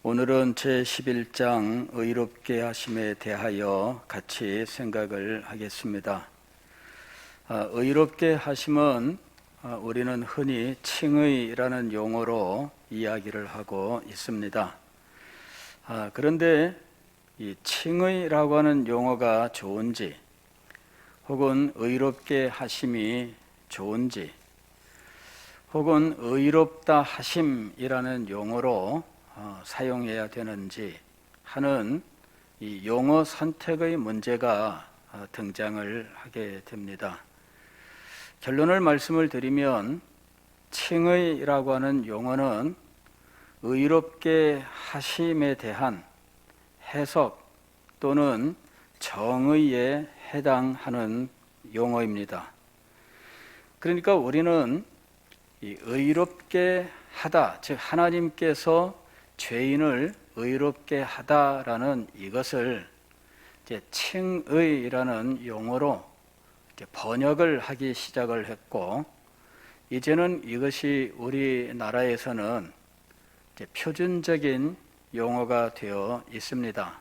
오늘은 제11장 의롭게 하심에 대하여 같이 생각을 하겠습니다. 의롭게 하심은 우리는 흔히 칭의라는 용어로 이야기를 하고 있습니다. 그런데 이 칭의라고 하는 용어가 좋은지, 혹은 의롭게 하심이 좋은지, 혹은 의롭다 하심이라는 용어로 사용해야 되는지 하는 이 용어 선택의 문제가 등장을 하게 됩니다. 결론을 말씀을 드리면 칭의라고 하는 용어는 의롭게 하심에 대한 해석 또는 정의에 해당하는 용어입니다. 그러니까 우리는 이 의롭게 하다, 즉 하나님께서 죄인을 의롭게 하다라는 이것을 이제 칭의라는 용어로 이제 번역을 하기 시작을 했고, 이제는 이것이 우리나라에서는 이제 표준적인 용어가 되어 있습니다.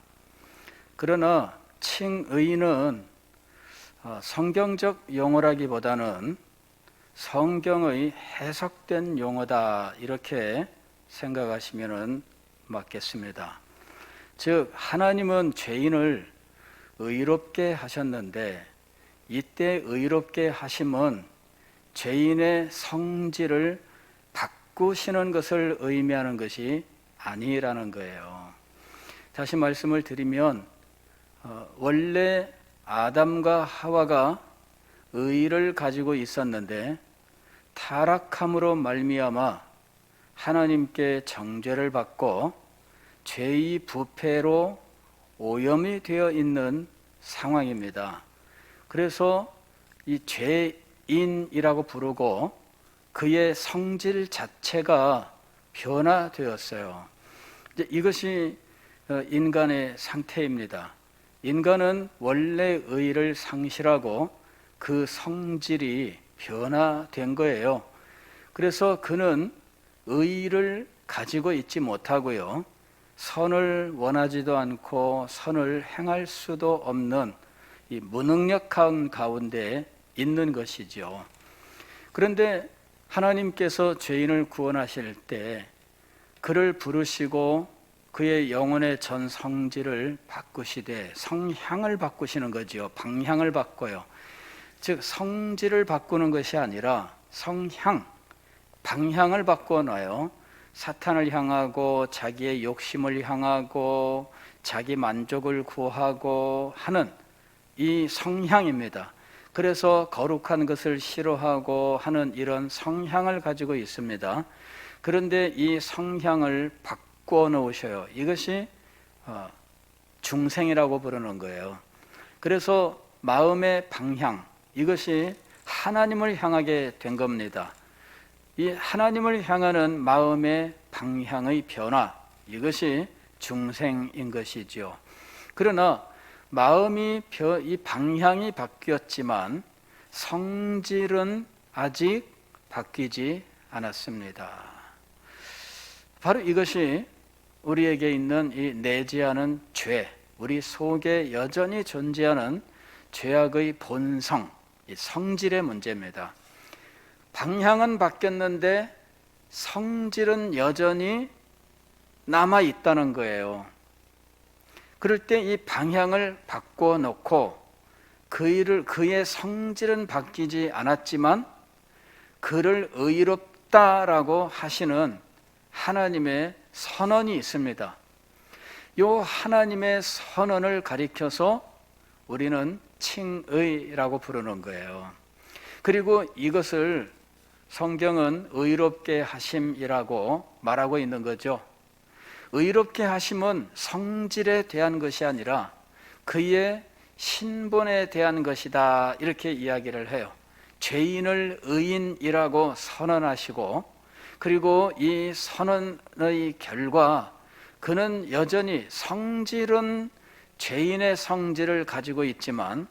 그러나 칭의는 성경적 용어라기보다는 성경의 해석된 용어다, 이렇게 생각하시면 맞겠습니다. 즉 하나님은 죄인을 의롭게 하셨는데, 이때 의롭게 하심은 죄인의 성질을 바꾸시는 것을 의미하는 것이 아니라는 거예요. 다시 말씀을 드리면 원래 아담과 하와가 의를 가지고 있었는데 타락함으로 말미암아 하나님께 정죄를 받고 죄의 부패로 오염이 되어 있는 상황입니다. 그래서 이 죄인이라고 부르고 그의 성질 자체가 변화되었어요. 이것이 인간의 상태입니다. 인간은 원래 의를 상실하고 그 성질이 변화된 거예요. 그래서 그는 의를 가지고 있지 못하고요, 선을 원하지도 않고 선을 행할 수도 없는 이 무능력한 가운데 있는 것이죠. 그런데 하나님께서 죄인을 구원하실 때 그를 부르시고 그의 영혼의 전 성질을 바꾸시되 성향을 바꾸시는 거죠. 방향을 바꿔요. 즉 성질을 바꾸는 것이 아니라 성향, 방향을 바꿔놔요. 사탄을 향하고 자기의 욕심을 향하고 자기 만족을 구하고 하는 이 성향입니다. 그래서 거룩한 것을 싫어하고 하는 이런 성향을 가지고 있습니다. 그런데 이 성향을 바꿔 놓으셔요. 이것이 중생이라고 부르는 거예요. 그래서 마음의 방향, 이것이 하나님을 향하게 된 겁니다. 이 하나님을 향하는 마음의 방향의 변화, 이것이 중생인 것이죠. 그러나 마음이 이 방향이 바뀌었지만 성질은 아직 바뀌지 않았습니다. 바로 이것이 우리에게 있는 이 내재하는 죄, 우리 속에 여전히 존재하는 죄악의 본성, 이 성질의 문제입니다. 방향은 바뀌었는데 성질은 여전히 남아 있다는 거예요. 그럴 때 이 방향을 바꿔놓고 그의 성질은 바뀌지 않았지만 그를 의롭다라고 하시는 하나님의 선언이 있습니다. 이 하나님의 선언을 가리켜서 우리는 칭의라고 부르는 거예요. 그리고 이것을 성경은 의롭게 하심이라고 말하고 있는 거죠. 의롭게 하심은 성질에 대한 것이 아니라 그의 신분에 대한 것이다, 이렇게 이야기를 해요. 죄인을 의인이라고 선언하시고, 그리고 이 선언의 결과 그는 여전히 성질은 죄인의 성질을 가지고 있지만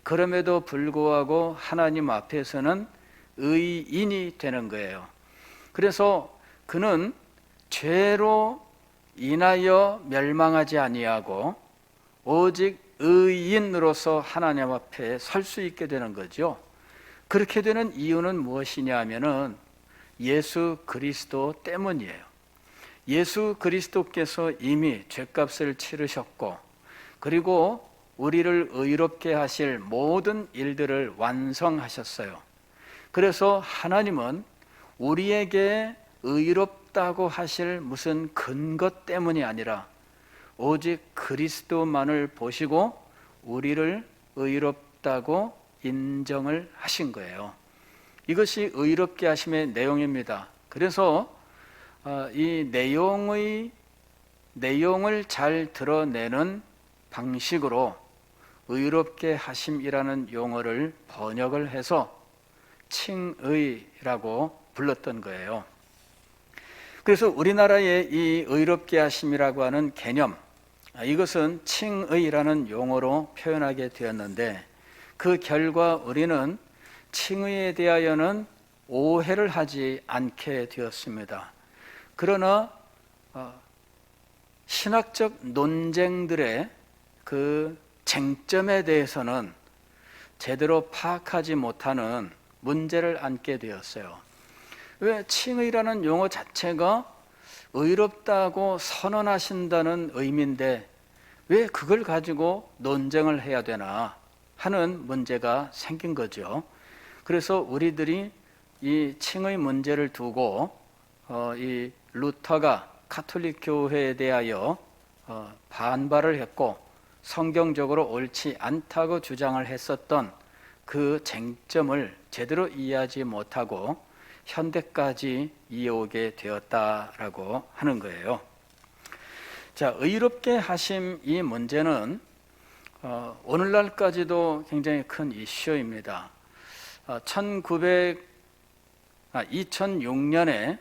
그럼에도 불구하고 하나님 앞에서는 의인이 되는 거예요. 그래서 그는 죄로 인하여 멸망하지 아니하고 오직 의인으로서 하나님 앞에 설 수 있게 되는 거죠. 그렇게 되는 이유는 무엇이냐 하면은 예수 그리스도 때문이에요. 예수 그리스도께서 이미 죄값을 치르셨고, 그리고 우리를 의롭게 하실 모든 일들을 완성하셨어요. 그래서 하나님은 우리에게 의롭다고 하실 무슨 근거 때문이 아니라 오직 그리스도만을 보시고 우리를 의롭다고 인정을 하신 거예요. 이것이 의롭게 하심의 내용입니다. 그래서 이 내용을 잘 드러내는 방식으로 의롭게 하심이라는 용어를 번역을 해서 칭의라고 불렀던 거예요. 그래서 우리나라의 이 의롭게 하심이라고 하는 개념, 이것은 칭의라는 용어로 표현하게 되었는데, 그 결과 우리는 칭의에 대하여는 오해를 하지 않게 되었습니다. 그러나 신학적 논쟁들의 그 쟁점에 대해서는 제대로 파악하지 못하는 문제를 안게 되었어요. 왜 칭의라는 용어 자체가 의롭다고 선언하신다는 의미인데 왜 그걸 가지고 논쟁을 해야 되나 하는 문제가 생긴 거죠. 그래서 우리들이 이 칭의 문제를 두고 이 루터가 가톨릭 교회에 대하여 반발을 했고 성경적으로 옳지 않다고 주장을 했었던 그 쟁점을 제대로 이해하지 못하고 현대까지 이어오게 되었다라고 하는 거예요. 자, 의롭게 하심 이 문제는 오늘날까지도 굉장히 큰 이슈입니다. 2006년에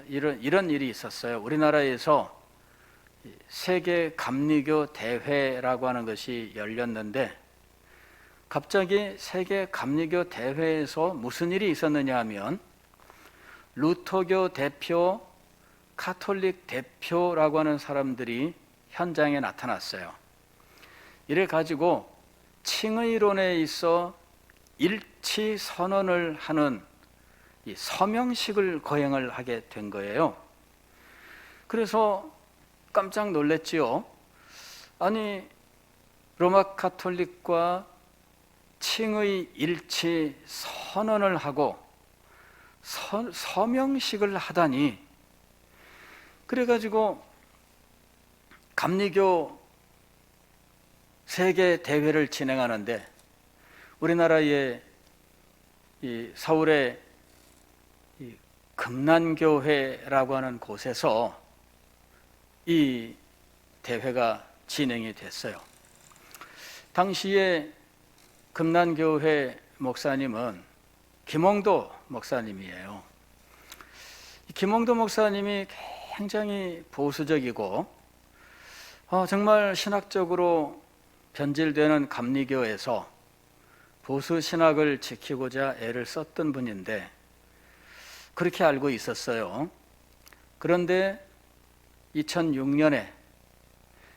이런 일이 있었어요. 우리나라에서 세계 감리교 대회라고 하는 것이 열렸는데 갑자기 세계 감리교 대회에서 무슨 일이 있었느냐 하면 루터교 대표, 가톨릭 대표라고 하는 사람들이 현장에 나타났어요. 이래 가지고 칭의론에 있어 일치 선언을 하는 이 서명식을 거행을 하게 된 거예요. 그래서 깜짝 놀랐지요. 아니, 로마 가톨릭과 칭의 일치 선언을 하고 서명식을 하다니. 그래가지고 감리교 세계 대회를 진행하는데 우리나라의 이 서울의 이 금난교회라고 하는 곳에서 이 대회가 진행이 됐어요. 당시에 금난교회 목사님은 김홍도 목사님이에요. 김홍도 목사님이 굉장히 보수적이고 정말 신학적으로 변질되는 감리교에서 보수 신학을 지키고자 애를 썼던 분인데 그렇게 알고 있었어요. 그런데 2006년에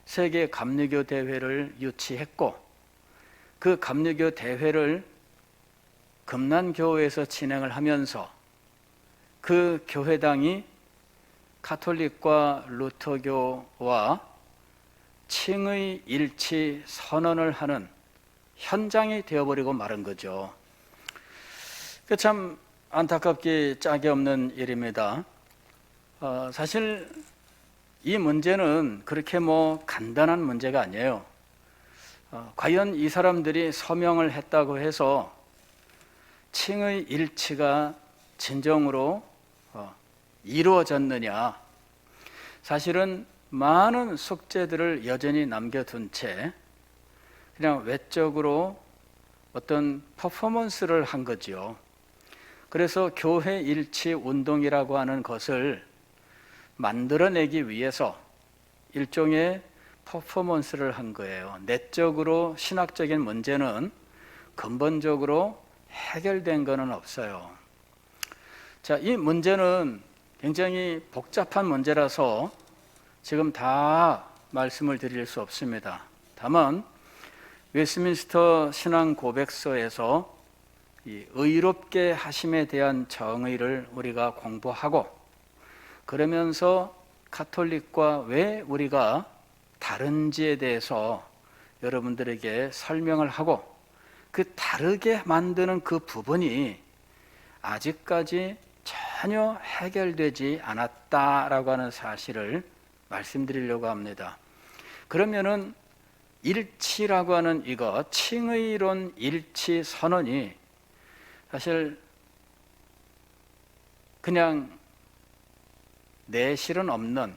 세계 감리교 대회를 유치했고 그 감리교 대회를 금난교회에서 진행을 하면서 그 교회당이 가톨릭과 루터교와 칭의 일치 선언을 하는 현장이 되어버리고 마른 거죠. 참 안타깝게 짝이 없는 일입니다. 사실 이 문제는 그렇게 간단한 문제가 아니에요. 과연 이 사람들이 서명을 했다고 해서 칭의 일치가 진정으로 이루어졌느냐? 사실은 많은 숙제들을 여전히 남겨둔 채 그냥 외적으로 어떤 퍼포먼스를 한 거지요. 그래서 교회 일치 운동이라고 하는 것을 만들어내기 위해서 일종의 퍼포먼스를 한 거예요. 내적으로 신학적인 문제는 근본적으로 해결된 것은 없어요. 자, 이 문제는 굉장히 복잡한 문제라서 지금 다 말씀을 드릴 수 없습니다. 다만 웨스민스터 신앙 고백서에서 이 의롭게 하심에 대한 정의를 우리가 공부하고, 그러면서 가톨릭과 왜 우리가 다른지에 대해서 여러분들에게 설명을 하고, 그 다르게 만드는 그 부분이 아직까지 전혀 해결되지 않았다라고 하는 사실을 말씀드리려고 합니다. 그러면은 일치라고 하는 이거, 칭의론 일치 선언이 사실 그냥 내실은 없는,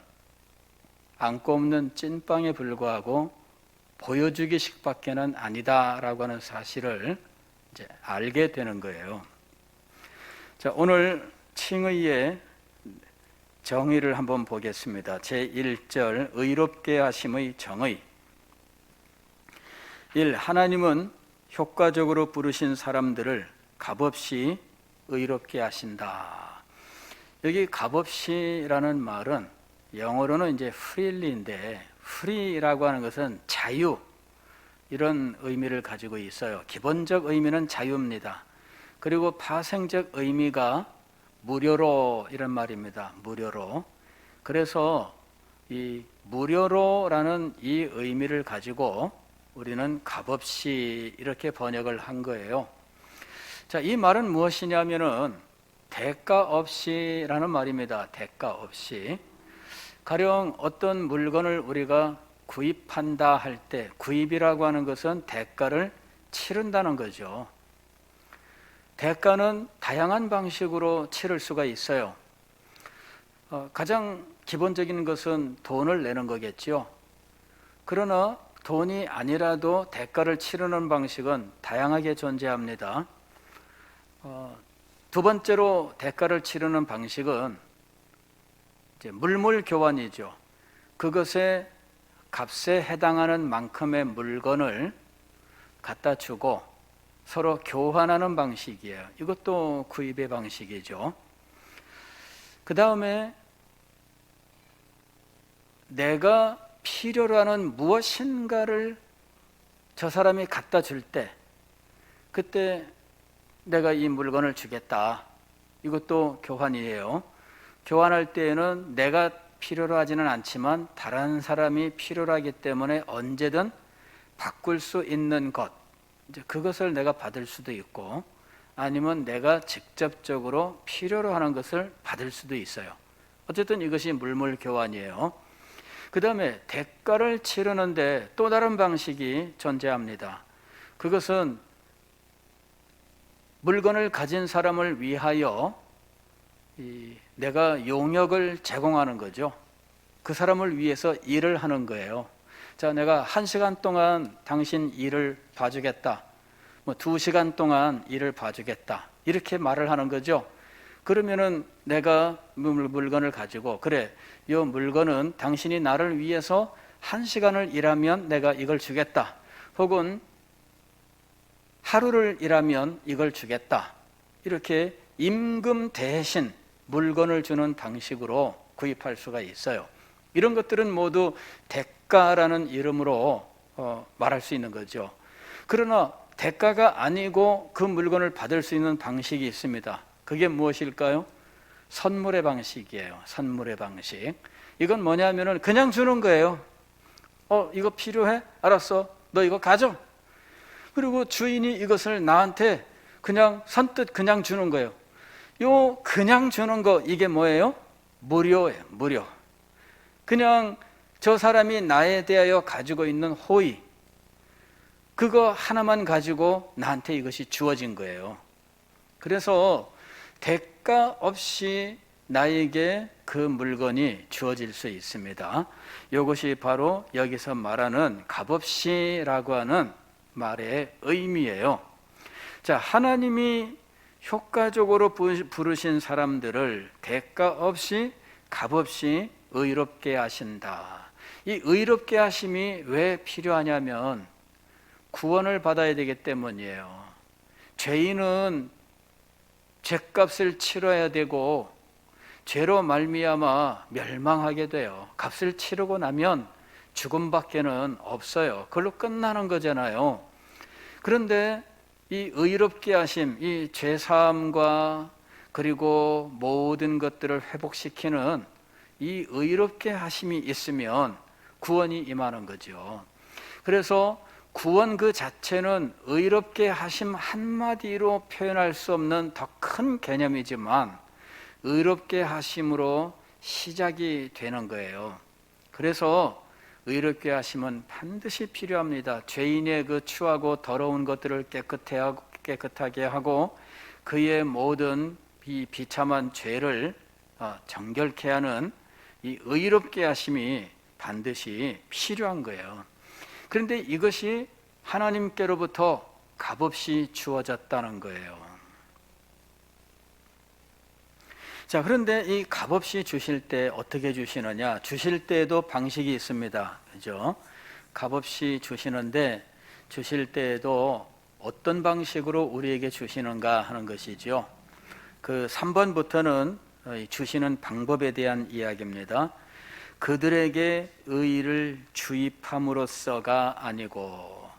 안고 없는 찐빵에 불과하고 보여주기식밖에는 아니다라고 하는 사실을 이제 알게 되는 거예요. 자, 오늘 칭의의 정의를 한번 보겠습니다. 제1절 의롭게 하심의 정의. 1. 하나님은 효과적으로 부르신 사람들을 값없이 의롭게 하신다. 여기 값없이라는 말은 영어로는 이제 freely인데, free라고 하는 것은 자유, 이런 의미를 가지고 있어요. 기본적 의미는 자유입니다. 그리고 파생적 의미가 무료로, 이런 말입니다. 무료로. 그래서 이 무료로라는 이 의미를 가지고 우리는 값없이 이렇게 번역을 한 거예요. 자, 이 말은 무엇이냐면은 대가 없이라는 말입니다. 대가 없이. 가령 어떤 물건을 우리가 구입한다 할 때, 구입이라고 하는 것은 대가를 치른다는 거죠. 대가는 다양한 방식으로 치를 수가 있어요. 가장 기본적인 것은 돈을 내는 거겠죠. 그러나 돈이 아니라도 대가를 치르는 방식은 다양하게 존재합니다. 두 번째로 대가를 치르는 방식은 이제 물물 교환이죠. 그것의 값에 해당하는 만큼의 물건을 갖다 주고 서로 교환하는 방식이에요. 이것도 구입의 방식이죠. 그 다음에 내가 필요로 하는 무엇인가를 저 사람이 갖다 줄 때, 그때 내가 이 물건을 주겠다. 이것도 교환이에요. 교환할 때에는 내가 필요로 하지는 않지만 다른 사람이 필요로 하기 때문에 언제든 바꿀 수 있는 것, 이제 그것을 내가 받을 수도 있고, 아니면 내가 직접적으로 필요로 하는 것을 받을 수도 있어요. 어쨌든 이것이 물물 교환이에요. 그 다음에 대가를 치르는데 또 다른 방식이 존재합니다. 그것은 물건을 가진 사람을 위하여 내가 용역을 제공하는 거죠. 그 사람을 위해서 일을 하는 거예요. 자, 내가 1시간 동안 당신 일을 봐주겠다. 2시간 동안 일을 봐주겠다. 이렇게 말을 하는 거죠. 그러면은 내가 물건을 가지고, 그래, 이 물건은 당신이 나를 위해서 1시간을 일하면 내가 이걸 주겠다. 혹은 하루를 일하면 이걸 주겠다. 이렇게 임금 대신 물건을 주는 방식으로 구입할 수가 있어요. 이런 것들은 모두 대가라는 이름으로 말할 수 있는 거죠. 그러나 대가가 아니고 그 물건을 받을 수 있는 방식이 있습니다. 그게 무엇일까요? 선물의 방식이에요. 선물의 방식. 이건 뭐냐면은 그냥 주는 거예요. 이거 필요해? 알았어. 너 이거 가져. 그리고 주인이 이것을 나한테 그냥 선뜻 그냥 주는 거예요. 요 그냥 주는 거, 이게 뭐예요? 무료예요. 무료. 그냥 저 사람이 나에 대하여 가지고 있는 호의, 그거 하나만 가지고 나한테 이것이 주어진 거예요. 그래서 대가 없이 나에게 그 물건이 주어질 수 있습니다. 이것이 바로 여기서 말하는 값없이라고 하는 말의 의미예요. 자, 하나님이 효과적으로 부르신 사람들을 대가 없이 값없이 의롭게 하신다. 이 의롭게 하심이 왜 필요하냐면 구원을 받아야 되기 때문이에요. 죄인은 죄값을 치러야 되고, 죄로 말미암아 멸망하게 돼요. 값을 치르고 나면 죽음밖에는 없어요. 그걸로 끝나는 거잖아요. 그런데 이 의롭게 하심, 이 죄사함과 그리고 모든 것들을 회복시키는 이 의롭게 하심이 있으면 구원이 임하는 거죠. 그래서 구원 그 자체는 의롭게 하심 한마디로 표현할 수 없는 더 큰 개념이지만 의롭게 하심으로 시작이 되는 거예요. 그래서 의롭게 하심은 반드시 필요합니다. 죄인의 그 추하고 더러운 것들을 깨끗하게 하고 그의 모든 비참한 죄를 정결케 하는 이 의롭게 하심이 반드시 필요한 거예요. 그런데 이것이 하나님께로부터 값없이 주어졌다는 거예요. 자, 그런데 이 값없이 주실 때 어떻게 주시느냐? 주실 때에도 방식이 있습니다. 그죠? 값없이 주시는데 주실 때에도 어떤 방식으로 우리에게 주시는가 하는 것이죠. 그 3번부터는 주시는 방법에 대한 이야기입니다. 그들에게 의의를 주입함으로써가 아니고,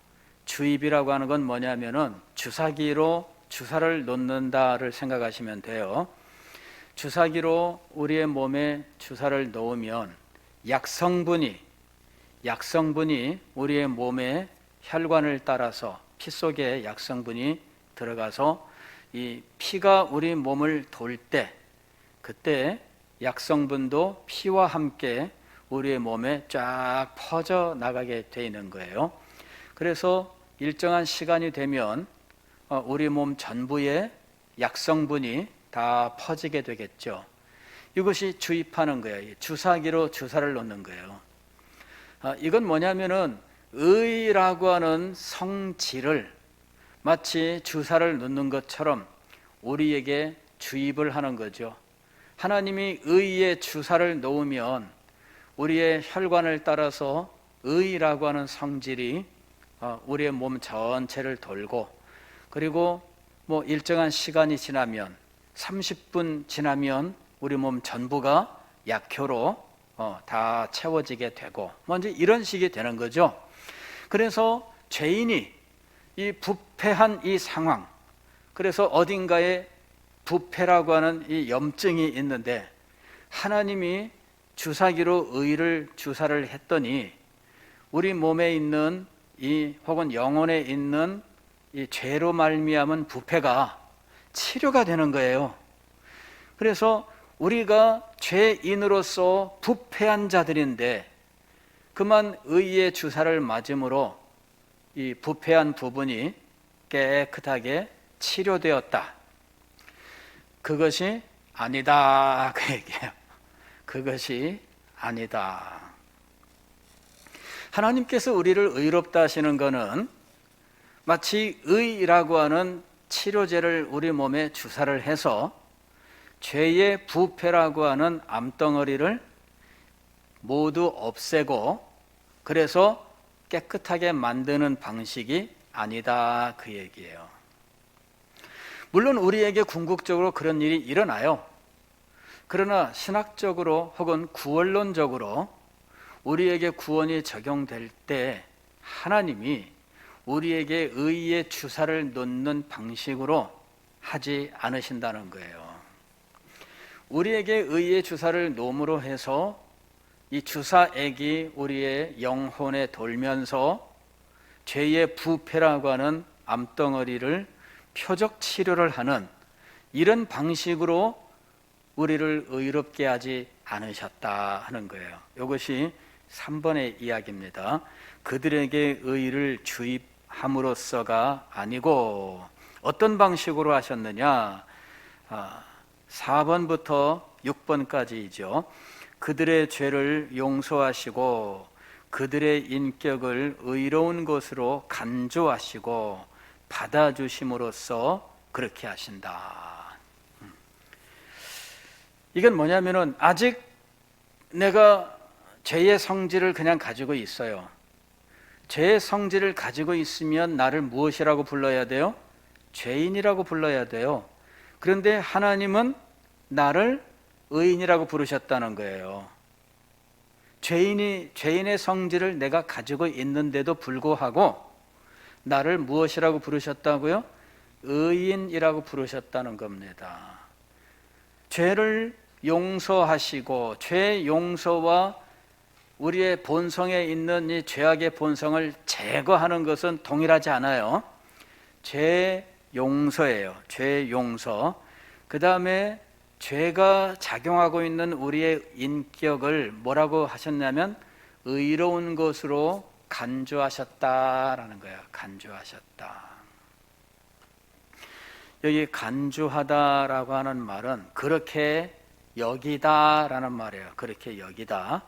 주입이라고 하는 건 뭐냐면은 주사기로 주사를 놓는다를 생각하시면 돼요. 주사기로 우리의 몸에 주사를 놓으면 약성분이 우리의 몸의 혈관을 따라서 피 속에 약성분이 들어가서 이 피가 우리 몸을 돌 때, 그때 약성분도 피와 함께 우리의 몸에 쫙 퍼져 나가게 돼 있는 거예요. 그래서 일정한 시간이 되면 우리 몸 전부에 약성분이 다 퍼지게 되겠죠. 이것이 주입하는 거예요. 주사기로 주사를 놓는 거예요. 이건 뭐냐면은 의라고 하는 성질을 마치 주사를 놓는 것처럼 우리에게 주입을 하는 거죠. 하나님이 의의 주사를 놓으면 우리의 혈관을 따라서 의라고 하는 성질이 우리의 몸 전체를 돌고, 그리고 뭐 일정한 시간이 지나면 30분 지나면 우리 몸 전부가 약효로 다 채워지게 되고, 먼저 이런 식이 되는 거죠. 그래서 죄인이 이 부패한 이 상황, 그래서 어딘가에 부패라고 하는 이 염증이 있는데 하나님이 주사기로 의를 주사를 했더니 우리 몸에 있는 이 혹은 영혼에 있는 이 죄로 말미암은 부패가 치료가 되는 거예요. 그래서 우리가 죄인으로서 부패한 자들인데 그만 의의 주사를 맞음으로 이 부패한 부분이 깨끗하게 치료되었다. 그것이 아니다, 그 얘기예요. 그것이 아니다. 하나님께서 우리를 의롭다 하시는 것은 마치 의라고 하는 치료제를 우리 몸에 주사를 해서 죄의 부패라고 하는 암덩어리를 모두 없애고 그래서 깨끗하게 만드는 방식이 아니다, 그 얘기예요. 물론 우리에게 궁극적으로 그런 일이 일어나요. 그러나 신학적으로 혹은 구원론적으로 우리에게 구원이 적용될 때 하나님이 우리에게 의의 주사를 놓는 방식으로 하지 않으신다는 거예요. 우리에게 의의 주사를 놓음으로 해서 이 주사액이 우리의 영혼에 돌면서 죄의 부패라고 하는 암덩어리를 표적 치료를 하는 이런 방식으로 우리를 의롭게 하지 않으셨다 하는 거예요. 이것이 3번의 이야기입니다. 그들에게 의를 주입함으로써가 아니고 어떤 방식으로 하셨느냐? 4번부터 6번까지이죠. 그들의 죄를 용서하시고 그들의 인격을 의로운 것으로 간주하시고 받아주심으로써 그렇게 하신다. 이건 뭐냐면은 아직 내가 죄의 성질을 그냥 가지고 있어요. 죄의 성질을 가지고 있으면 나를 무엇이라고 불러야 돼요? 죄인이라고 불러야 돼요. 그런데 하나님은 나를 의인이라고 부르셨다는 거예요. 죄인의 성질을 내가 가지고 있는데도 불구하고 나를 무엇이라고 부르셨다고요? 의인이라고 부르셨다는 겁니다. 죄를 용서하시고 죄 용서와 우리의 본성에 있는 이 죄악의 본성을 제거하는 것은 동일하지 않아요. 죄 용서예요. 죄 용서. 그 다음에 죄가 작용하고 있는 우리의 인격을 뭐라고 하셨냐면 의로운 것으로 간주하셨다라는 거예요. 간주하셨다. 여기 간주하다라고 하는 말은 그렇게 여기다라는 말이에요. 그렇게 여기다.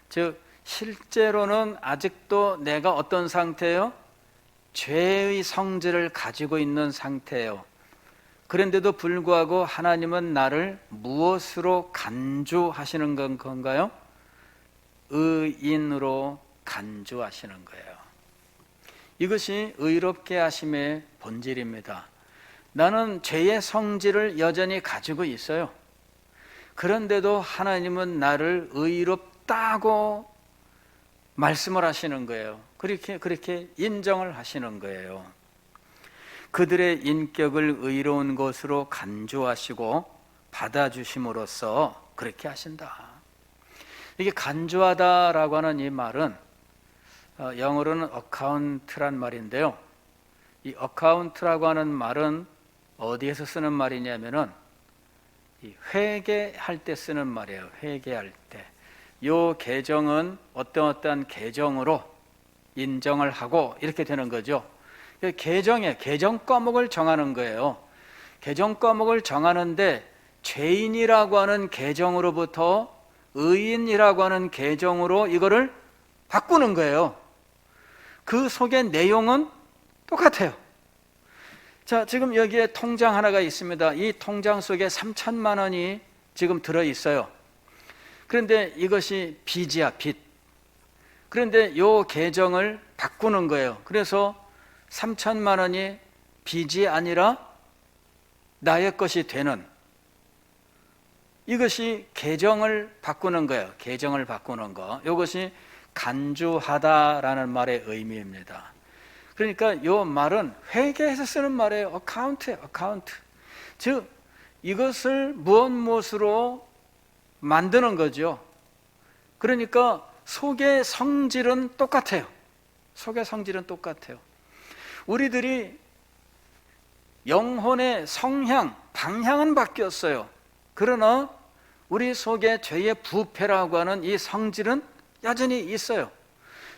즉 실제로는 아직도 내가 어떤 상태예요? 죄의 성질을 가지고 있는 상태예요. 그런데도 불구하고 하나님은 나를 무엇으로 간주하시는 건가요? 의인으로 간주하시는 거예요. 이것이 의롭게 하심의 본질입니다. 나는 죄의 성질을 여전히 가지고 있어요. 그런데도 하나님은 나를 의롭다고 말씀을 하시는 거예요. 그렇게 인정을 하시는 거예요. 그들의 인격을 의로운 것으로 간주하시고 받아주심으로써 그렇게 하신다. 이게 간주하다라고 하는 이 말은 영어로는 account란 말인데요. 이 account라고 하는 말은 어디에서 쓰는 말이냐면은 이 회개할 때 쓰는 말이에요. 회개할 때. 요 계정은 어떠한 계정으로 인정을 하고 이렇게 되는 거죠. 계정 과목을 정하는 거예요. 계정 과목을 정하는데 죄인이라고 하는 계정으로부터 의인이라고 하는 계정으로 이거를 바꾸는 거예요. 그 속의 내용은 똑같아요. 자, 지금 여기에 통장 하나가 있습니다. 이 통장 속에 3천만 원이 지금 들어있어요. 그런데 이것이 빚이야, 빚. 그런데 이 계정을 바꾸는 거예요. 그래서 3천만 원이 빚이 아니라 나의 것이 되는, 이것이 계정을 바꾸는 거예요. 계정을 바꾸는 거. 이것이 간주하다라는 말의 의미입니다. 그러니까 이 말은 회계에서 쓰는 말이에요. 어카운트예요. 어카운트. 즉 이것을 무엇으로 만드는 거죠. 그러니까 속의 성질은 똑같아요. 속의 성질은 똑같아요. 우리들이 영혼의 성향, 방향은 바뀌었어요. 그러나 우리 속에 죄의 부패라고 하는 이 성질은 여전히 있어요.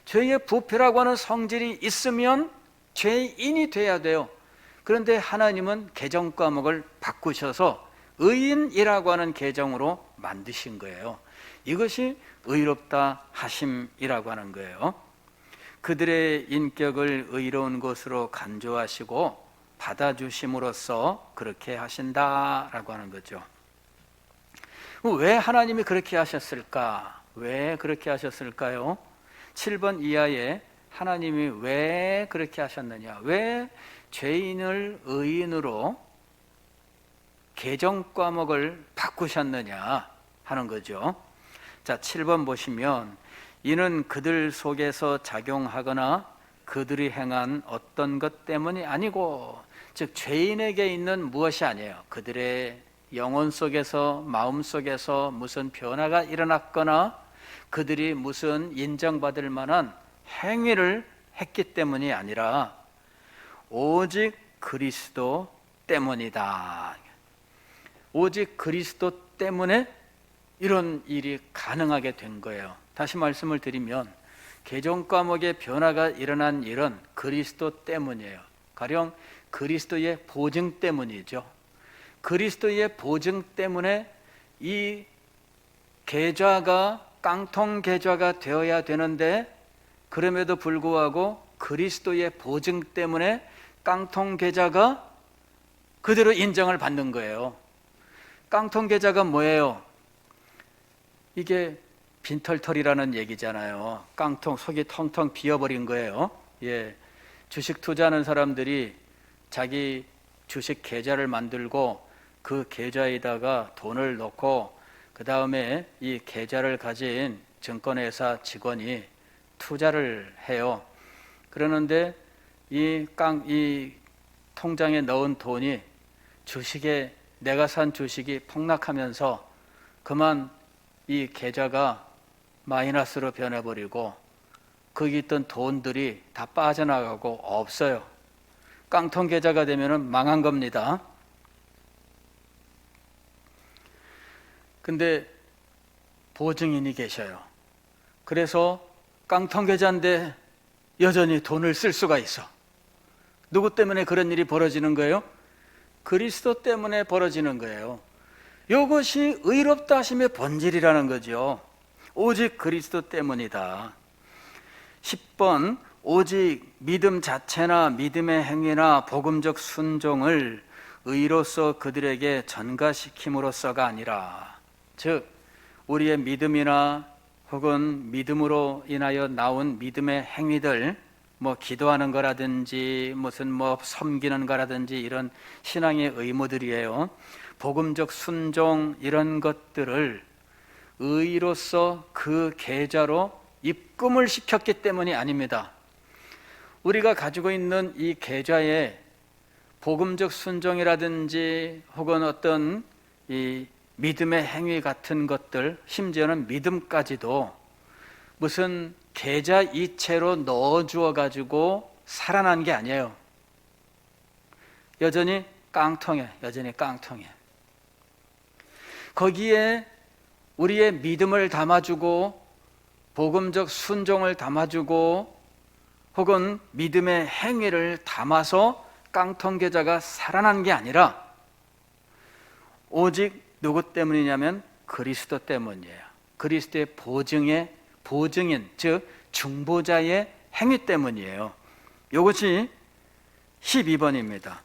죄의 부패라고 하는 성질이 있으면 죄인이 돼야 돼요. 그런데 하나님은 계정 과목을 바꾸셔서 의인이라고 하는 계정으로 만드신 거예요. 이것이 의롭다 하심이라고 하는 거예요. 그들의 인격을 의로운 것으로 간주하시고 받아주심으로써 그렇게 하신다라고 하는 거죠. 왜 하나님이 그렇게 하셨을까? 왜 그렇게 하셨을까요? 7번 이하에 하나님이 왜 그렇게 하셨느냐? 왜 죄인을 의인으로 계정 과목을 바꾸셨느냐 하는 거죠. 자, 7번 보시면 이는 그들 속에서 작용하거나 그들이 행한 어떤 것 때문이 아니고, 즉 죄인에게 있는 무엇이 아니에요. 그들의 영혼 속에서, 마음 속에서 무슨 변화가 일어났거나 그들이 무슨 인정받을 만한 행위를 했기 때문이 아니라 오직 그리스도 때문이다. 오직 그리스도 때문에 이런 일이 가능하게 된 거예요. 다시 말씀을 드리면 계정 과목의 변화가 일어난 일은 그리스도 때문이에요. 가령 그리스도의 보증 때문이죠. 그리스도의 보증 때문에 이 계좌가 깡통 계좌가 되어야 되는데, 그럼에도 불구하고 그리스도의 보증 때문에 깡통 계좌가 그대로 인정을 받는 거예요. 깡통 계좌가 뭐예요? 이게 빈털털이라는 얘기잖아요. 깡통, 속이 텅텅 비어버린 거예요. 예, 주식 투자하는 사람들이 자기 주식 계좌를 만들고 그 계좌에다가 돈을 넣고 그 다음에 이 계좌를 가진 증권회사 직원이 투자를 해요. 그러는데 이 통장에 넣은 돈이 주식에, 내가 산 주식이 폭락하면서 그만 이 계좌가 마이너스로 변해버리고 거기 있던 돈들이 다 빠져나가고 없어요. 깡통 계좌가 되면 망한 겁니다. 근데 보증인이 계셔요. 그래서 깡통 계좌인데 여전히 돈을 쓸 수가 있어. 누구 때문에 그런 일이 벌어지는 거예요? 그리스도 때문에 벌어지는 거예요. 이것이 의롭다 하심의 본질이라는 거죠. 오직 그리스도 때문이다. 10번, 오직 믿음 자체나 믿음의 행위나 복음적 순종을 의로서 그들에게 전가시킴으로써가 아니라, 즉 우리의 믿음이나 혹은 믿음으로 인하여 나온 믿음의 행위들, 뭐 기도하는 거라든지 무슨 뭐 섬기는 거라든지 이런 신앙의 의무들이에요. 복음적 순종 이런 것들을 의로서 그 계좌로 입금을 시켰기 때문이 아닙니다. 우리가 가지고 있는 이 계좌에 복음적 순종이라든지 혹은 어떤 이 믿음의 행위 같은 것들, 심지어는 믿음까지도 무슨 계좌 이체로 넣어주어 가지고 살아난 게 아니에요. 여전히 깡통에, 거기에 우리의 믿음을 담아주고 복음적 순종을 담아주고 혹은 믿음의 행위를 담아서 깡통 계좌가 살아난 게 아니라 오직 누구 때문이냐면 그리스도 때문이에요. 그리스도의 보증인, 즉 중보자의 행위 때문이에요. 이것이 12번입니다.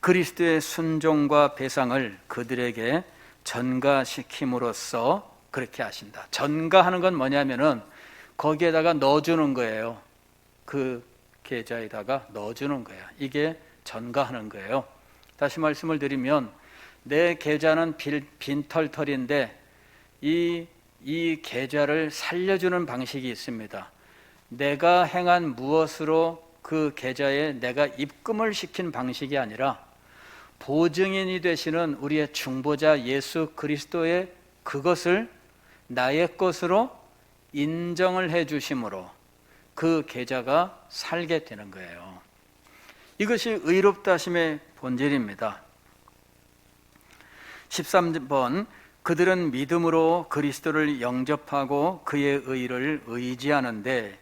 그리스도의 순종과 배상을 그들에게 전가시킴으로써 그렇게 하신다. 전가하는 건 뭐냐면은 거기에다가 넣어주는 거예요. 그 계좌에다가 넣어주는 거예요. 이게 전가하는 거예요. 다시 말씀을 드리면 내 계좌는 빈털털인데 이 계좌를 살려주는 방식이 있습니다. 내가 행한 무엇으로 그 계좌에 내가 입금을 시킨 방식이 아니라 보증인이 되시는 우리의 중보자 예수 그리스도의 그것을 나의 것으로 인정을 해 주심으로 그 계좌가 살게 되는 거예요. 이것이 의롭다 하심의 본질입니다. 13번, 그들은 믿음으로 그리스도를 영접하고 그의 의를 의지하는데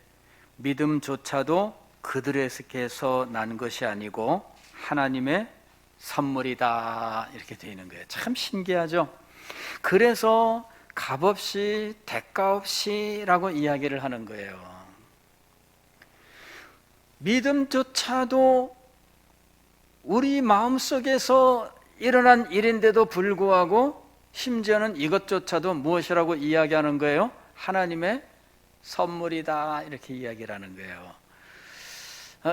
믿음조차도 그들에게서 난 것이 아니고 하나님의 선물이다, 이렇게 되어 있는 거예요. 참 신기하죠? 그래서 값없이 대가 없이라고 이야기를 하는 거예요. 믿음조차도 우리 마음속에서 일어난 일인데도 불구하고 심지어는 이것조차도 무엇이라고 이야기하는 거예요? 하나님의 선물이다, 이렇게 이야기를 하는 거예요.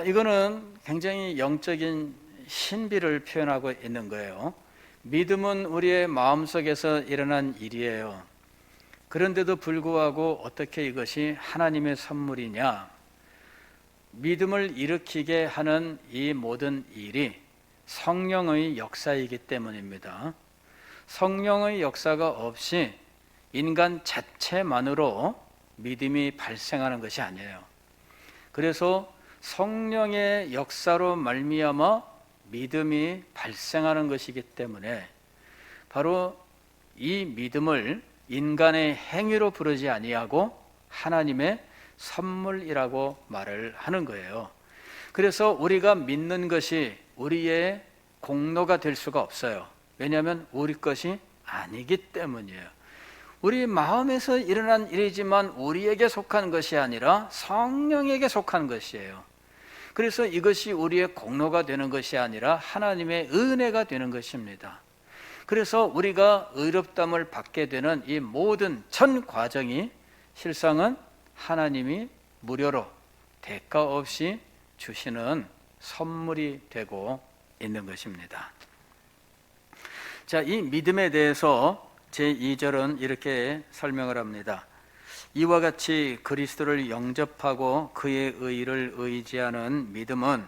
이거는 굉장히 영적인 신비를 표현하고 있는 거예요. 믿음은 우리의 마음속에서 일어난 일이에요. 그런데도 불구하고 어떻게 이것이 하나님의 선물이냐? 믿음을 일으키게 하는 이 모든 일이 성령의 역사이기 때문입니다. 성령의 역사가 없이 인간 자체만으로 믿음이 발생하는 것이 아니에요. 그래서 성령의 역사로 말미암아 믿음이 발생하는 것이기 때문에 바로 이 믿음을 인간의 행위로 부르지 아니하고 하나님의 선물이라고 말을 하는 거예요. 그래서 우리가 믿는 것이 우리의 공로가 될 수가 없어요. 왜냐하면 우리 것이 아니기 때문이에요. 우리 마음에서 일어난 일이지만 우리에게 속한 것이 아니라 성령에게 속한 것이에요. 그래서 이것이 우리의 공로가 되는 것이 아니라 하나님의 은혜가 되는 것입니다. 그래서 우리가 의롭다함을 받게 되는 이 모든 전 과정이 실상은 하나님이 무료로 대가 없이 주시는 선물이 되고 있는 것입니다. 자, 이 믿음에 대해서 제2절은 이렇게 설명을 합니다. 이와 같이 그리스도를 영접하고 그의 의를 의지하는 믿음은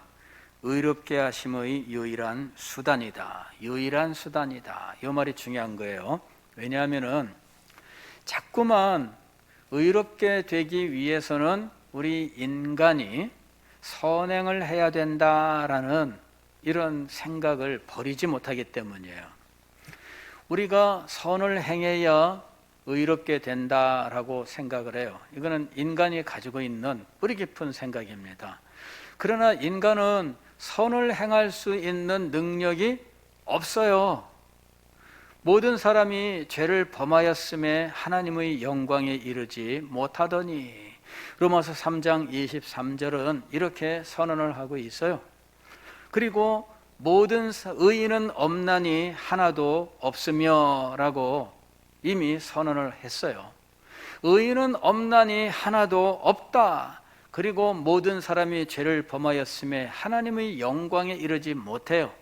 의롭게 하심의 유일한 수단이다. 유일한 수단이다. 이 말이 중요한 거예요. 왜냐하면은 자꾸만 의롭게 되기 위해서는 우리 인간이 선행을 해야 된다라는 이런 생각을 버리지 못하기 때문이에요. 우리가 선을 행해야 의롭게 된다라고 생각을 해요. 이거는 인간이 가지고 있는 뿌리 깊은 생각입니다. 그러나 인간은 선을 행할 수 있는 능력이 없어요. 모든 사람이 죄를 범하였음에 하나님의 영광에 이르지 못하더니, 로마서 3장 23절은 이렇게 선언을 하고 있어요. 그리고 모든 의인은 없나니 하나도 없으며 라고 이미 선언을 했어요. 의인은 없나니 하나도 없다. 그리고 모든 사람이 죄를 범하였음에 하나님의 영광에 이르지 못해요.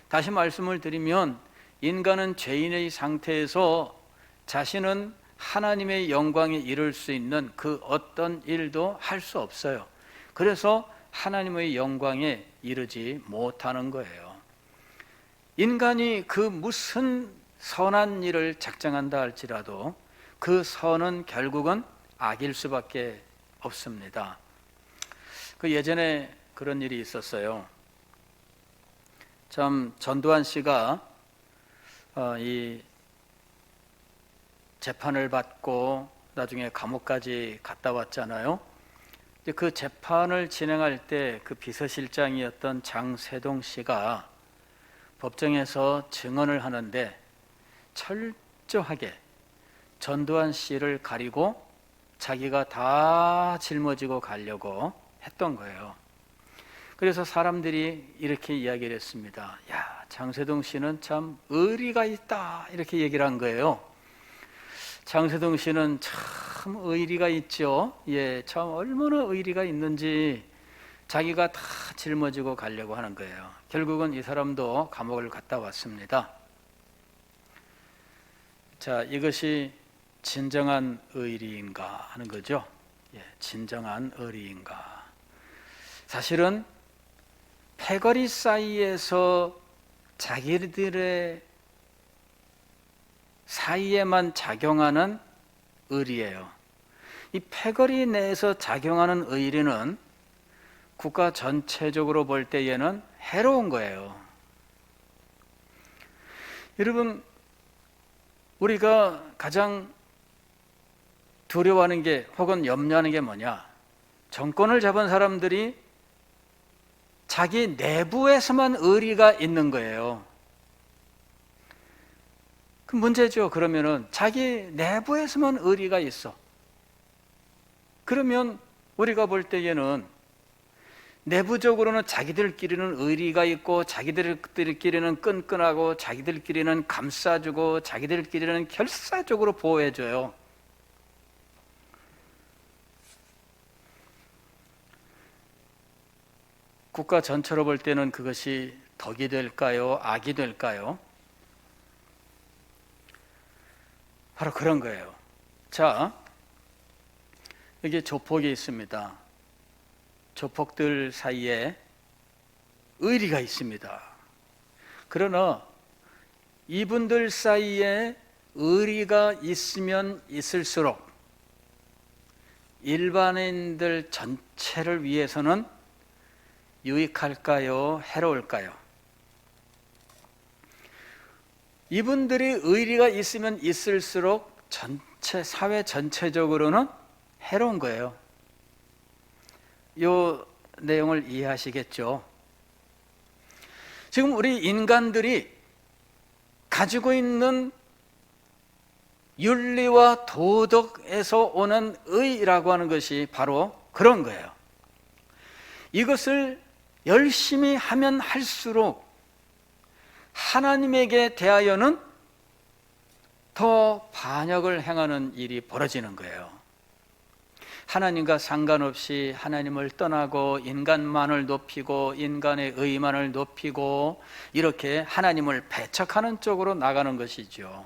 다시 말씀을 드리면 인간은 죄인의 상태에서 자신은 하나님의 영광에 이를 수 있는 그 어떤 일도 할 수 없어요. 그래서 하나님의 영광에 이르지 못하는 거예요. 인간이 그 무슨 선한 일을 작정한다 할지라도 그 선은 결국은 악일 수밖에 없습니다. 그 예전에 그런 일이 있었어요. 참 전두환 씨가 이 재판을 받고 나중에 감옥까지 갔다 왔잖아요. 그 재판을 진행할 때 그 비서실장이었던 장세동 씨가 법정에서 증언을 하는데 철저하게 전두환 씨를 가리고 자기가 다 짊어지고 가려고 했던 거예요. 그래서 사람들이 이렇게 이야기를 했습니다. 야, 장세동 씨는 참 의리가 있다, 이렇게 얘기를 한 거예요. 장세동 씨는 참 의리가 있죠. 예, 참 얼마나 의리가 있는지 자기가 다 짊어지고 가려고 하는 거예요. 결국은 이 사람도 감옥을 갔다 왔습니다. 자, 이것이 진정한 의리인가 하는 거죠. 예, 진정한 의리인가. 사실은 패거리 사이에서 자기들의 사이에만 작용하는 의리예요. 이 패거리 내에서 작용하는 의리는 국가 전체적으로 볼 때에는 해로운 거예요. 여러분, 우리가 가장 두려워하는 게 혹은 염려하는 게 뭐냐? 정권을 잡은 사람들이 자기 내부에서만 의리가 있는 거예요. 그 문제죠. 그러면은 자기 내부에서만 의리가 있어. 그러면 우리가 볼 때에는 내부적으로는 자기들끼리는 의리가 있고 자기들끼리는 끈끈하고 자기들끼리는 감싸주고 자기들끼리는 결사적으로 보호해줘요. 국가 전체로 볼 때는 그것이 덕이 될까요? 악이 될까요? 바로 그런 거예요. 자, 여기 조폭이 있습니다. 조폭들 사이에 의리가 있습니다. 그러나 이분들 사이에 의리가 있으면 있을수록 일반인들 전체를 위해서는 유익할까요? 해로울까요? 이분들이 의리가 있으면 있을수록 사회 전체적으로는 해로운 거예요. 이 내용을 이해하시겠죠? 지금 우리 인간들이 가지고 있는 윤리와 도덕에서 오는 의라고 하는 것이 바로 그런 거예요. 이것을 열심히 하면 할수록 하나님에게 대하여는 더 반역을 행하는 일이 벌어지는 거예요. 하나님과 상관없이 하나님을 떠나고 인간만을 높이고 인간의 의만을 높이고 이렇게 하나님을 배척하는 쪽으로 나가는 것이죠.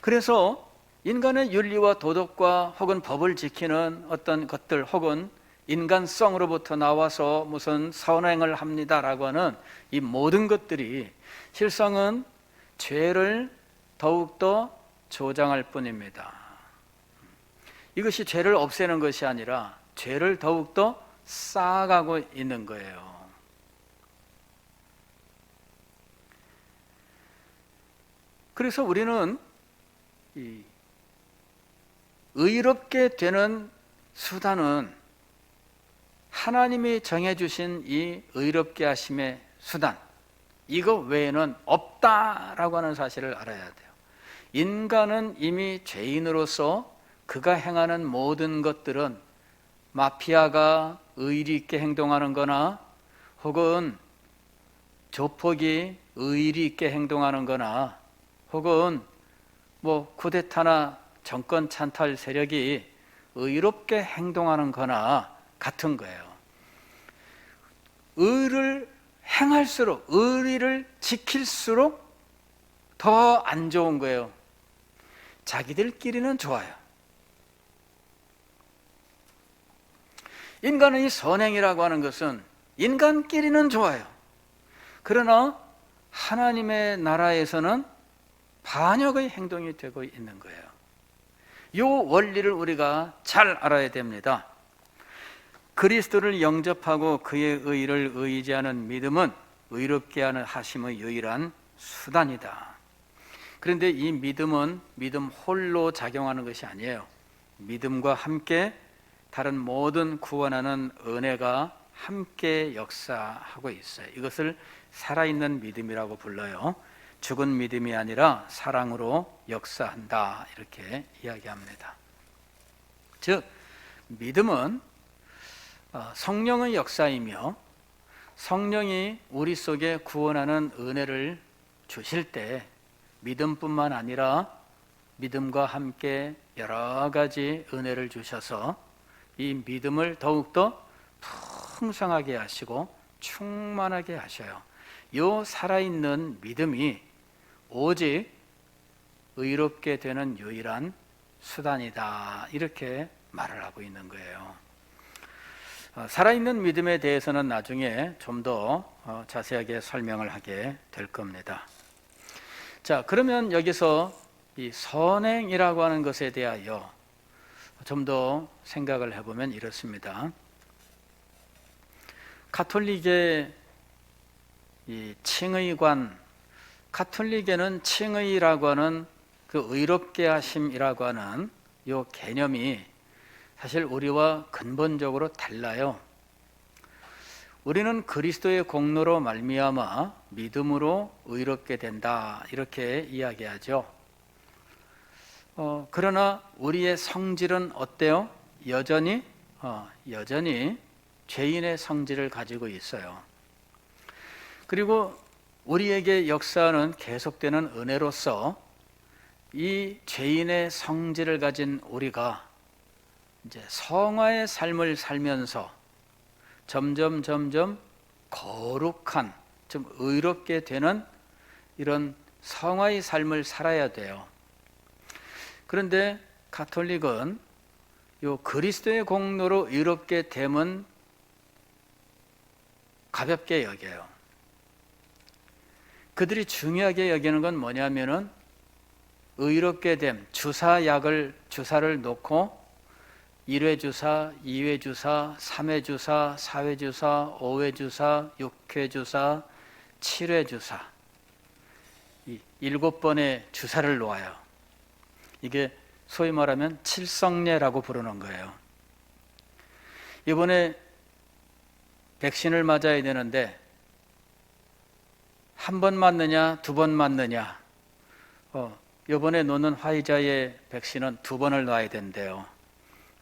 그래서 인간의 윤리와 도덕과 혹은 법을 지키는 어떤 것들 혹은 인간성으로부터 나와서 무슨 선행을 합니다라고 하는 이 모든 것들이 실상은 죄를 더욱더 조장할 뿐입니다. 이것이 죄를 없애는 것이 아니라 죄를 더욱더 쌓아가고 있는 거예요. 그래서 우리는 이 의롭게 되는 수단은 하나님이 정해주신 이 의롭게 하심의 수단, 이거 외에는 없다라고 하는 사실을 알아야 돼요. 인간은 이미 죄인으로서 그가 행하는 모든 것들은 마피아가 의리 있게 행동하는 거나 혹은 조폭이 의리 있게 행동하는 거나 혹은 뭐 쿠데타나 정권 찬탈 세력이 의롭게 행동하는 거나 같은 거예요. 의를 행할수록, 의리를 지킬수록 더 안 좋은 거예요. 자기들끼리는 좋아요. 인간의 선행이라고 하는 것은 인간끼리는 좋아요. 그러나 하나님의 나라에서는 반역의 행동이 되고 있는 거예요. 이 원리를 우리가 잘 알아야 됩니다. 그리스도를 영접하고 그의 의를 의지하는 믿음은 의롭게 하는 하심의 유일한 수단이다. 그런데 이 믿음은 믿음 홀로 작용하는 것이 아니에요. 믿음과 함께 다른 모든 구원하는 은혜가 함께 역사하고 있어요. 이것을 살아있는 믿음이라고 불러요. 죽은 믿음이 아니라 사랑으로 역사한다, 이렇게 이야기합니다. 즉 믿음은 성령의 역사이며 성령이 우리 속에 구원하는 은혜를 주실 때 믿음뿐만 아니라 믿음과 함께 여러 가지 은혜를 주셔서 이 믿음을 더욱더 풍성하게 하시고 충만하게 하셔요. 이 살아있는 믿음이 오직 의롭게 되는 유일한 수단이다, 이렇게 말을 하고 있는 거예요. 살아있는 믿음에 대해서는 나중에 좀 더 자세하게 설명을 하게 될 겁니다. 자, 그러면 여기서 이 선행이라고 하는 것에 대하여 좀 더 생각을 해보면 이렇습니다. 가톨릭의 이 칭의관, 가톨릭에는 칭의라고 하는 그 의롭게 하심이라고 하는 이 개념이 사실 우리와 근본적으로 달라요. 우리는 그리스도의 공로로 말미암아 믿음으로 의롭게 된다, 이렇게 이야기하죠. 그러나 우리의 성질은 어때요? 여전히 죄인의 성질을 가지고 있어요. 그리고 우리에게 역사하는 계속되는 은혜로서 이 죄인의 성질을 가진 우리가 이제 성화의 삶을 살면서 점점 거룩한, 좀 의롭게 되는 이런 성화의 삶을 살아야 돼요. 그런데 가톨릭은 요 그리스도의 공로로 의롭게 됨은 가볍게 여겨요. 그들이 중요하게 여기는 건 뭐냐면은 의롭게 됨, 주사를 놓고 1회 주사, 2회 주사, 3회 주사, 4회 주사, 5회 주사, 6회 주사, 7회 주사, 이 7번의 주사를 놓아요. 이게 소위 말하면 칠성례라고 부르는 거예요. 이번에 백신을 맞아야 되는데 한 번 맞느냐, 2번 맞느냐. 이번에 놓는 화이자의 백신은 2번을 놔야 된대요.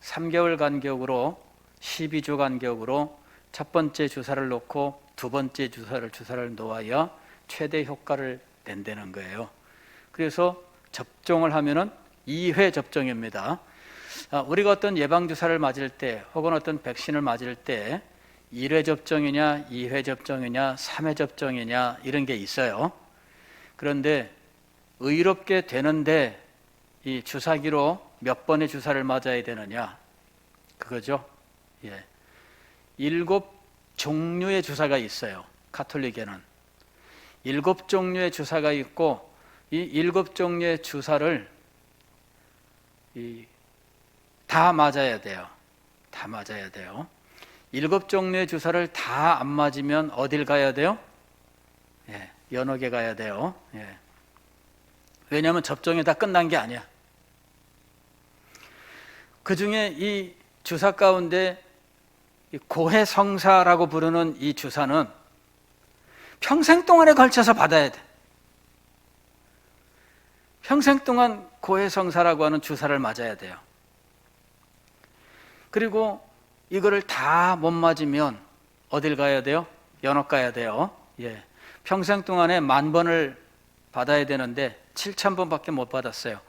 3개월 간격으로 12주 간격으로 첫 번째 주사를 놓고 두 번째 주사를 놓아야 최대 효과를 낸다는 거예요. 그래서 접종을 하면은 2회 접종입니다. 우리가 어떤 예방주사를 맞을 때 혹은 어떤 백신을 맞을 때 1회 접종이냐, 2회 접종이냐, 3회 접종이냐, 이런 게 있어요. 그런데 의롭게 되는데 이 주사기로 몇 번의 주사를 맞아야 되느냐? 그거죠. 예. 7종류의 주사가 있어요. 가톨릭에는 7종류의 주사가 있고, 이 7종류의 주사를 다 맞아야 돼요. 다 맞아야 돼요. 7종류의 주사를 다 안 맞으면 어딜 가야 돼요? 예, 연옥에 가야 돼요. 예. 왜냐하면 접종이 다 끝난 게 아니야. 그 중에 이 주사 가운데 고해성사라고 부르는 이 주사는 평생 동안에 걸쳐서 받아야 돼. 평생 동안 고해성사라고 하는 주사를 맞아야 돼요. 그리고 이거를 다 못 맞으면 어딜 가야 돼요? 연옥 가야 돼요. 예. 평생 동안에 10,000번을 받아야 되는데 7,000번밖에 못 받았어요.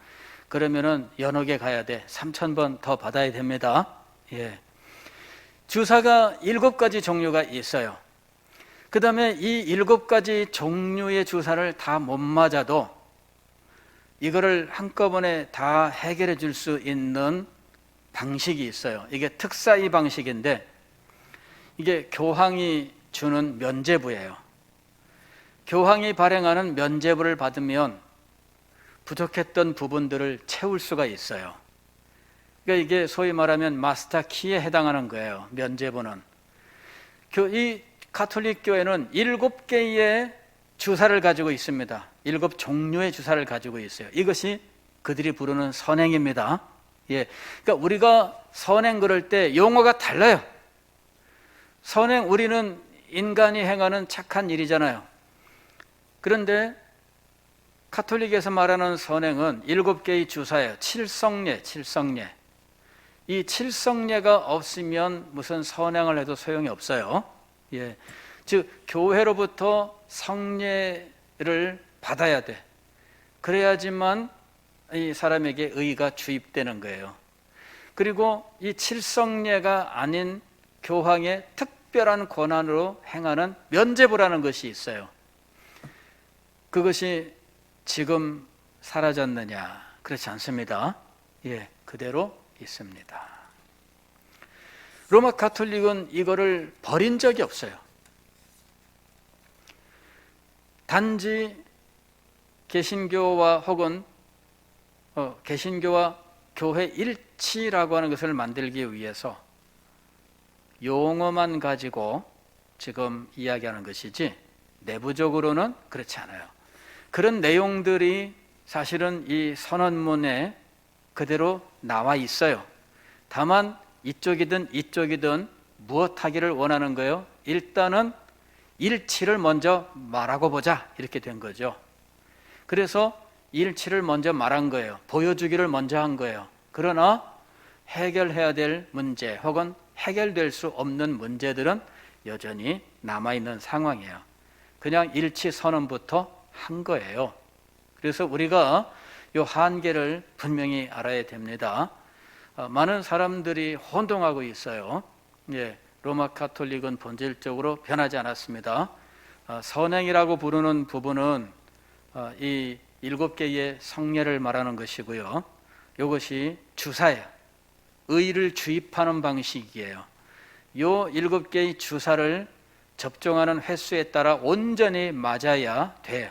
그러면은 연옥에 가야 돼. 3,000번 더 받아야 됩니다. 예. 주사가 7가지 종류가 있어요. 그 다음에 이 7가지 종류의 주사를 다 못 맞아도 이거를 한꺼번에 다 해결해 줄 수 있는 방식이 있어요. 이게 특사의 방식인데, 이게 교황이 주는 면죄부예요. 교황이 발행하는 면죄부를 받으면 부족했던 부분들을 채울 수가 있어요. 그러니까 이게 소위 말하면 마스터 키에 해당하는 거예요. 면죄부는. 이 가톨릭 교회는 7개의 주사를 가지고 있습니다. 7종류의 주사를 가지고 있어요. 이것이 그들이 부르는 선행입니다. 예. 그러니까 우리가 선행 그럴 때 용어가 달라요. 선행, 우리는 인간이 행하는 착한 일이잖아요. 그런데 가톨릭에서 말하는 선행은 7개의 주사예요. 칠성례. 이 칠성례가 없으면 무슨 선행을 해도 소용이 없어요. 예. 즉 교회로부터 성례를 받아야 돼. 그래야지만 이 사람에게 의가 주입되는 거예요. 그리고 이 칠성례가 아닌 교황의 특별한 권한으로 행하는 면죄부라는 것이 있어요. 그것이 지금 사라졌느냐? 그렇지 않습니다. 예, 그대로 있습니다. 로마 가톨릭은 이거를 버린 적이 없어요. 단지 개신교와 혹은 개신교와 교회 일치라고 하는 것을 만들기 위해서 용어만 가지고 지금 이야기하는 것이지 내부적으로는 그렇지 않아요. 그런 내용들이 사실은 이 선언문에 그대로 나와 있어요. 다만 이쪽이든 이쪽이든 무엇하기를 원하는 거예요? 일단은 일치를 먼저 말하고 보자, 이렇게 된 거죠. 그래서 일치를 먼저 말한 거예요. 보여주기를 먼저 한 거예요. 그러나 해결해야 될 문제 혹은 해결될 수 없는 문제들은 여전히 남아있는 상황이에요. 그냥 일치 선언부터 한 거예요. 그래서 우리가 이 한계를 분명히 알아야 됩니다. 많은 사람들이 혼동하고 있어요. 예, 로마 가톨릭은 본질적으로 변하지 않았습니다. 선행이라고 부르는 부분은 이 7개의 성례를 말하는 것이고요. 이것이 주사예요. 의를 주입하는 방식이에요. 이 7개의 주사를 접종하는 횟수에 따라 온전히 맞아야 돼요.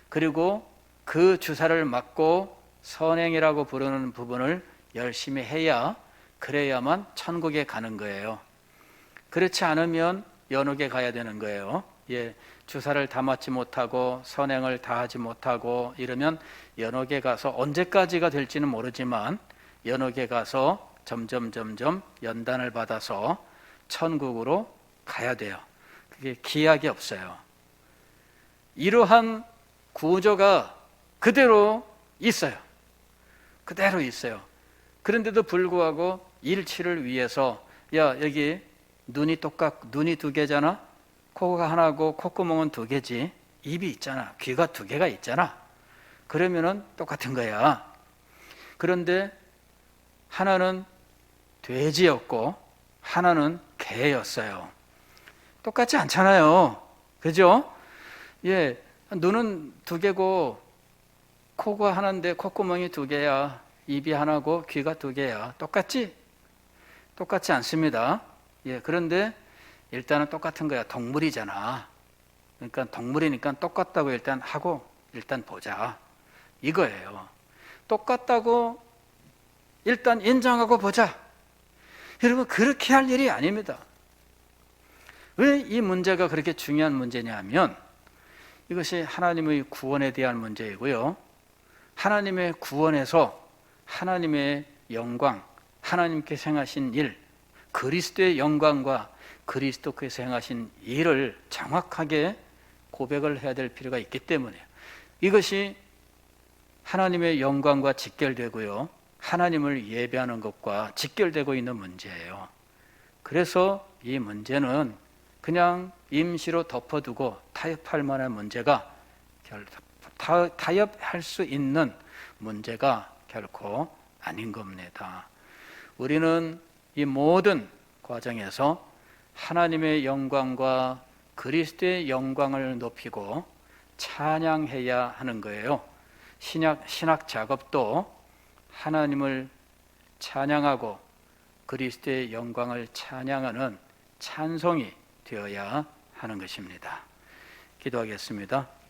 그리고 그 주사를 맞고 선행이라고 부르는 부분을 열심히 해야, 그래야만 천국에 가는 거예요. 그렇지 않으면 연옥에 가야 되는 거예요. 예, 주사를 다 맞지 못하고 선행을 다 하지 못하고 이러면 연옥에 가서, 언제까지가 될지는 모르지만 연옥에 가서 점점 연단을 받아서 천국으로 가야 돼요. 그게 기약이 없어요. 이러한 구조가 그대로 있어요. 그대로 있어요. 그런데도 불구하고 일치를 위해서, 야, 여기 눈이 2개잖아. 코가 하나고 콧구멍은 2개지. 입이 있잖아. 귀가 2개가 있잖아. 그러면은 똑같은 거야. 그런데 하나는 돼지였고 하나는 개였어요. 똑같지 않잖아요. 그죠? 예, 눈은 2개고 코가 하나인데 콧구멍이 두 개야. 입이 하나고 귀가 두 개야. 똑같지? 똑같지 않습니다. 예, 그런데 일단은 똑같은 거야. 동물이잖아. 그러니까 동물이니까 똑같다고 일단 하고 일단 보자. 이거예요. 똑같다고 일단 인정하고 보자. 여러분, 그렇게 할 일이 아닙니다. 왜 이 문제가 그렇게 중요한 문제냐 하면 이것이 하나님의 구원에 대한 문제이고요. 하나님의 구원에서 하나님의 영광, 하나님께서 행하신 일, 그리스도의 영광과 그리스도께서 행하신 일을 정확하게 고백을 해야 될 필요가 있기 때문에 이것이 하나님의 영광과 직결되고요. 하나님을 예배하는 것과 직결되고 있는 문제예요. 그래서 이 문제는 그냥 임시로 덮어두고 타협할 만한 문제가 타협할 수 있는 문제가 결코 아닌 겁니다. 우리는 이 모든 과정에서 하나님의 영광과 그리스도의 영광을 높이고 찬양해야 하는 거예요. 신학 작업도 하나님을 찬양하고 그리스도의 영광을 찬양하는 찬송이 되어야 하는 것입니다. 기도하겠습니다.